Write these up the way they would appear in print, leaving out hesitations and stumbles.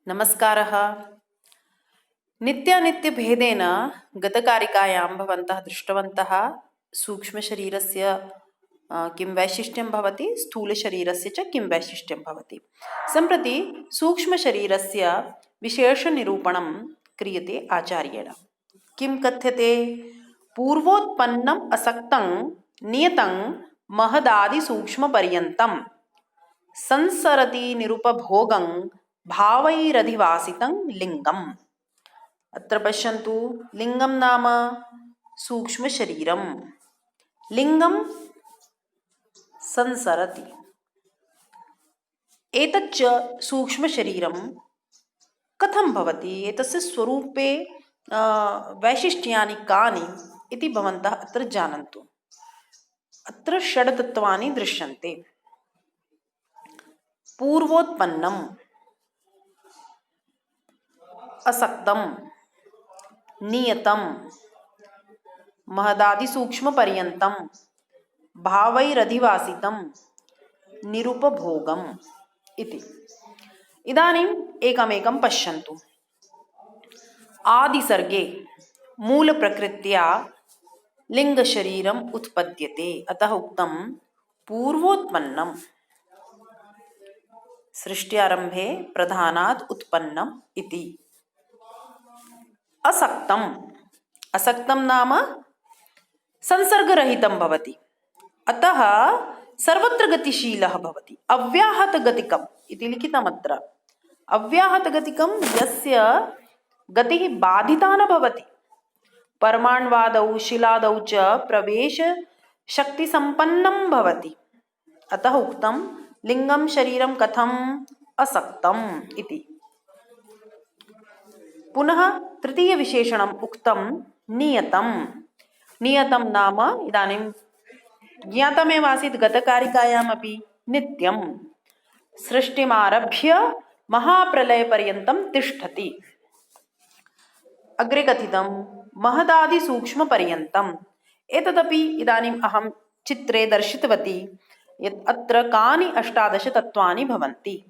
नमस्कारः। नित्यानित्यभेदेन गतकारिकायां भवन्तः दृष्टवन्तः सूक्ष्मशरीरस्य किं वैशिष्ट्यं भवति, स्थूलशरीरस्य च किं वैशिष्ट्यं भवति। सम्प्रति सूक्ष्मशरीरस्य विशेषनिरूपणं क्रियते आचार्येण। किं कथ्यते? पूर्वोत्पन्नम् असक्तं नियतं महदादिसूक्ष्मपर्यन्तं संसरति निरुपभोगं भावैरधिवासितं लिंगम्। अत्र पश्यन्तु, लिंगं नाम सूक्ष्मशरीरं। लिंगं संसरति। एतच्च सूक्ष्मशरीरं कथं भवति, एतस्य स्वरूपे वैशिष्ट्यानि कानि इति भवन्तः अत्र जानन्तु। अत्र षड्तत्वानि दृश्यन्ते। पूर्वोत्पन्नम् असक्तं नियतं महदादिसूक्ष्मपर्यन्तं भावैरधिवासितं निरुपभोगम् इति। इदानीम् एकमेकं पश्यन्तु। आदिसर्गे मूलप्रकृत्या लिङ्गशरीरम् उत्पद्यते, अतः उक्तं पूर्वोत्पन्नम्। सृष्ट्यारम्भे प्रधानात् उत्पन्नम् इति। असक्तम्, असक्तं नाम संसर्गरहितं भवति, अतः सर्वत्र गतिशीलः भवति। अव्याहतगतिकम् इति लिखितमत्र। अव्याहतगतिकं यस्य गतिः बाधिता न भवति। परमाण्वादौ शिलादौ च प्रवेशशक्तिसम्पन्नं भवति, अतः उक्तं लिङ्गं शरीरं कथम् असक्तम् इति। पुनः तृतीयविशेषणम् उक्तं नियतं। नियतं नाम इदानीं ज्ञातमेव आसीत् गतकारिकायामपि, नित्यं सृष्टिमारभ्य महाप्रलयपर्यन्तं तिष्ठति। अग्रे कथितं महदादिसूक्ष्मपर्यन्तम्। एतदपि इदानीम् अहं चित्रे दर्शितवती यत् अत्र कानि 18 तत्त्वानि भवन्ति।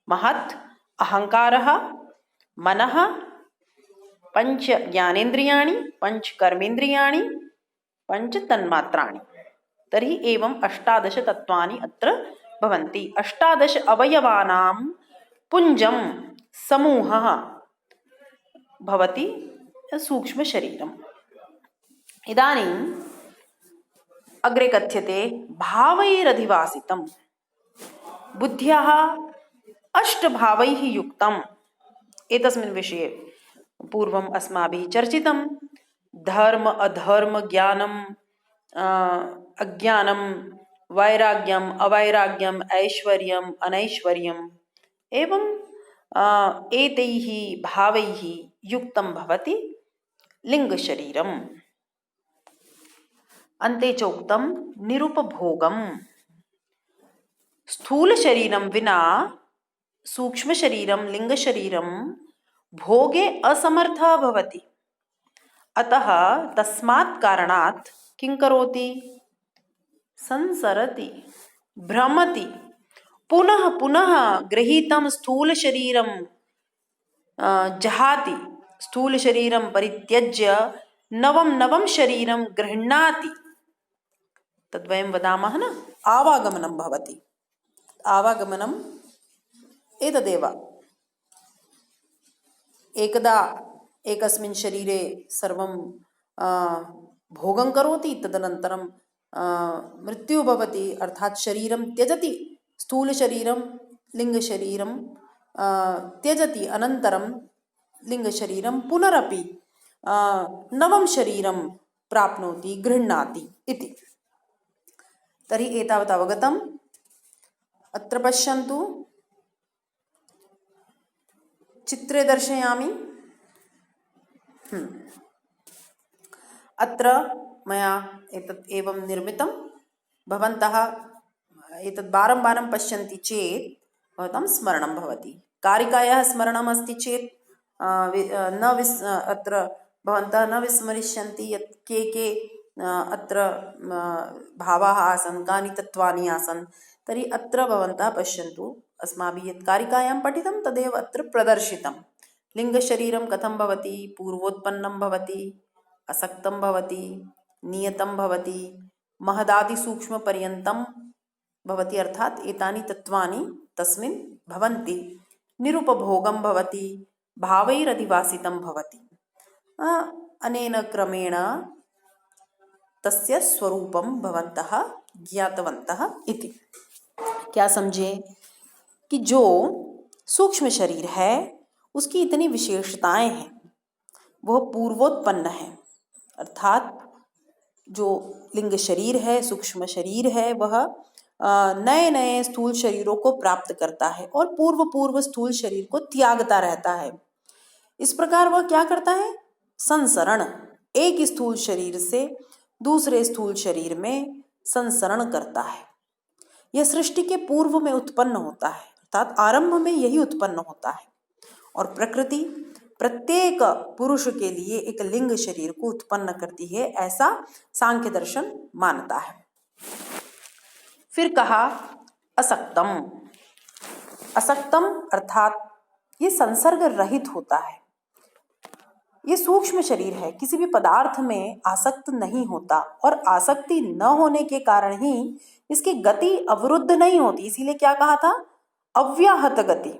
महत् अहङ्कारः, मनः, पंच ज्ञानेन्द्रियाणि, पंच कर्मेन्द्रियाणि, पंच तन्मात्राणि। तर्हि एवं 18 तत्त्वानि अत्र भवन्ति। 18 अवयवानां पुञ्जं समूहः भवति सूक्ष्मशरीरम्। इदानीम् अग्रे कथ्यते भावैरधिवासितं। बुद्ध्याः अष्टभावैः युक्तम्। एतस्मिन् विषये पूर्वम् अस्माभिः चर्चितं। धर्म अधर्म ज्ञानम् अज्ञानं, वैराग्यम् अवैराग्यम्, ऐश्वर्यम् अनैश्वर्यम्, एवं एतैः भावैः युक्तं भवति लिङ्गशरीरम्। अन्ते च उक्तं निरुपभोगम्। स्थूलशरीरं विना सूक्ष्मशरीरं लिङ्गशरीरं भोगे असमर्थः भवति, अतः तस्मात् कारणात् किं करोति? संसरति, भ्रमति। पुनः पुनः गृहीतं स्थूलशरीरं जहाति, स्थूलशरीरं परित्यज्य नवं शरीरं गृह्णाति। तद्वयं वदामः न, आवागमनं भवति। आवागमनम् एतदेव। एकदा एकस्मिन् शरीरे सर्वं भोगं करोति, तदनन्तरं मृत्युः भवति, अर्थात् शरीरं त्यजति। स्थूलशरीरं लिङ्गशरीरं त्यजति, अनन्तरं लिङ्गशरीरं पुनरपि नवं शरीरं प्राप्नोति, गृह्णाति इति। तर्हि एतावत् अवगतम्। अत्र पश्यन्तु, चित्रे दर्शयामि। अत्र मया एतत् एवं निर्मितं। भवन्तः एतत् वारं वारं पश्यन्ति चेत् भवतां स्मरणं भवति। कारिकायाः स्मरणम् अस्ति चेत् अत्र भवन्तः न विस्मरिष्यन्ति यत् के अत्र भावाः आसन्, कानि तत्त्वानि आसन्। तर्हि अत्र भवन्तः पश्यन्तु, अस्माभिः यत् कारिकायां पठितं तदेव अत्र प्रदर्शितं। लिङ्गशरीरं कथं भवति, पूर्वोत्पन्नं भवति, असक्तं भवति, नियतं भवति, महदादिसूक्ष्मपर्यन्तं भवति, अर्थात् एतानि तत्त्वानि तस्मिन् भवन्ति, निरुपभोगं भवति, भावैरधिवासितं भवति। अनेन क्रमेण तस्य स्वरूपं भवन्तः ज्ञातवन्तः इति। क्या समझे कि जो सूक्ष्म शरीर है उसकी इतनी विशेषताएं हैं, वह पूर्वोत्पन्न है, अर्थात जो लिंग शरीर है, सूक्ष्म शरीर है, वह नए नए स्थूल शरीरों को प्राप्त करता है और पूर्व स्थूल शरीर को त्यागता रहता है। इस प्रकार वह क्या करता है, संसरण, एक स्थूल शरीर से दूसरे स्थूल शरीर में संसरण करता है। यह सृष्टि के पूर्व में उत्पन्न होता है, अर्थात आरंभ में यही उत्पन्न होता है। और प्रकृति प्रत्येक पुरुष के लिए एक लिंग शरीर को उत्पन्न करती है, ऐसा सांख्य दर्शन मानता है। फिर कहा असक्तम। असक्तम अर्थात ये संसर्ग रहित होता है। ये सूक्ष्म शरीर है, किसी भी पदार्थ में आसक्त नहीं होता और आसक्ति न होने के कारण ही इसकी गति अवरुद्ध नहीं होती। इसीलिए क्या कहा था, अव्याहत गति,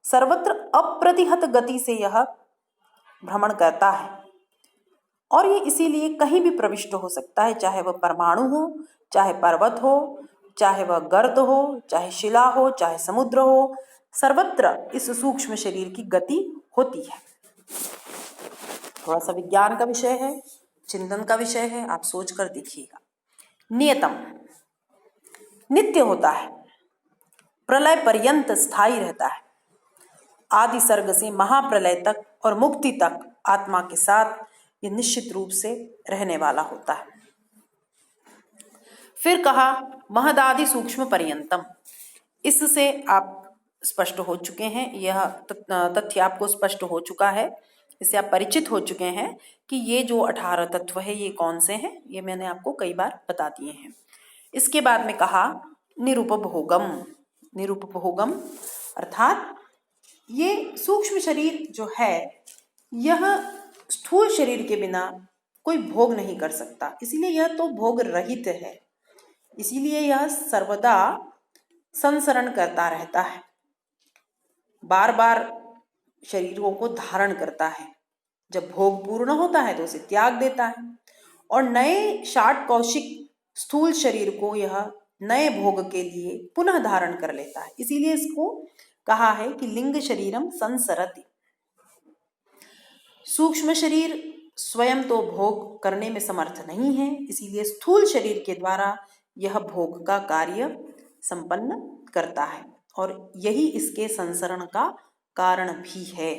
सर्वत्र अप्रतिहत गति से यह भ्रमण करता है। और ये इसीलिए कहीं भी प्रविष्ट हो सकता है, चाहे वह परमाणु हो, चाहे पर्वत हो, चाहे वह गर्त हो, चाहे शिला हो, चाहे समुद्र हो, सर्वत्र इस सूक्ष्म शरीर की गति होती है। थोड़ा सा विज्ञान का विषय है, चिंतन का विषय है, आप सोच कर देखिएगा। नियतम, नित्य होता है, प्रलय पर्यंत स्थायी रहता है, आदि सर्ग से महाप्रलय तक और मुक्ति तक आत्मा के साथ यह निश्चित रूप से रहने वाला होता है। फिर कहा महदादि सूक्ष्म पर्यंतम। इससे आप स्पष्ट हो चुके हैं, यह तथ्य आपको स्पष्ट हो चुका है, इससे आप परिचित हो चुके हैं कि ये जो 18 तत्व है ये कौन से हैं, ये मैंने आपको कई बार बता दिए हैं। इसके बाद में कहा निरुपभोगम। निरुपभोगम अर्थात ये सूक्ष्म शरीर जो है यह स्थूल शरीर के बिना कोई भोग नहीं कर सकता, इसीलिए यह तो भोग रहित है, इसीलिए यह सर्वदा संसरण करता रहता है, बार बार शरीरों को धारण करता है। जब भोग पूर्ण होता है तो उसे त्याग देता है और नए षाट कौशिक स्थूल शरीर को यह नए भोग के लिए पुनः धारण कर लेता है। इसीलिए इसको कहा है कि लिंग शरीरम संसरति। सूक्ष्म शरीर स्वयं तो भोग करने में समर्थ नहीं है, इसीलिए स्थूल शरीर के द्वारा यह भोग का कार्य संपन्न करता है और यही इसके संसरण का कारण भी है।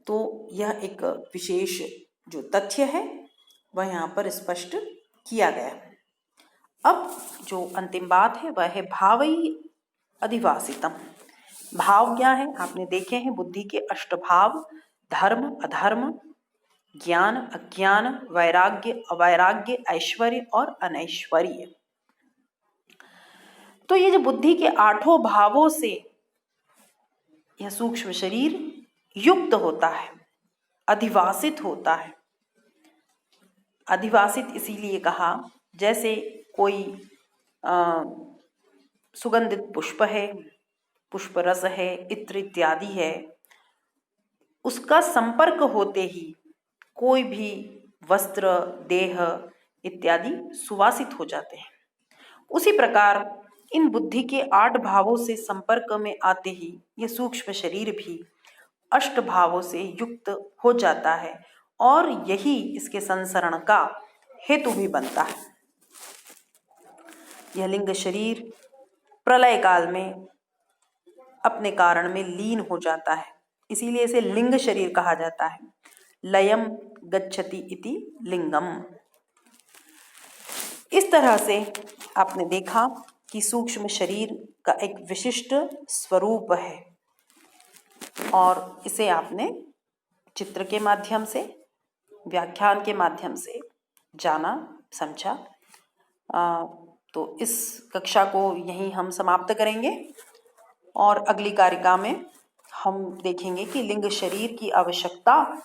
तो यह एक विशेष जो तथ्य है वह यहाँ पर स्पष्ट किया गया। अब जो अंतिम बात है वह है भावई अधिवासितम। भाव क्या है, आपने देखे हैं बुद्धि के अष्टभाव, धर्म अधर्म, ज्ञान अज्ञान, वैराग्य अवैराग्य, ऐश्वर्य और अनैश्वर्य। तो ये जो बुद्धि के 8 भावों से यह सूक्ष्म शरीर युक्त होता है, अधिवासित होता है। अधिवासित इसीलिए कहा जैसे कोई सुगंधित पुष्प है, पुष्प रस है, इत्र इत्यादि है, उसका संपर्क होते ही कोई भी वस्त्र, देह इत्यादि सुवासित हो जाते हैं। उसी प्रकार इन बुद्धि के 8 भावों से संपर्क में आते ही यह सूक्ष्म शरीर भी 8 भावों से युक्त हो जाता है और यही इसके संसरण का हेतु भी बनता है। यह लिंग शरीर प्रलय काल में अपने कारण में लीन हो जाता है, इसीलिए इसे लिंग शरीर कहा जाता है। लयम गच्छति इति लिंगम। इस तरह से आपने देखा कि सूक्ष्म शरीर का एक विशिष्ट स्वरूप है और इसे आपने चित्र के माध्यम से, व्याख्यान के माध्यम से जाना, समझा। तो इस कक्षा को यहीं हम समाप्त करेंगे। और अगली कारिका में हम देखेंगे कि लिंग शरीर की आवश्यकता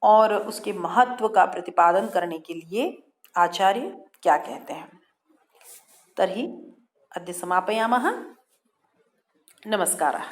और उसके महत्व का प्रतिपादन करने के लिए आचार्य क्या कहते हैं। तर्हि अद्य समापयामः। नमस्कारः।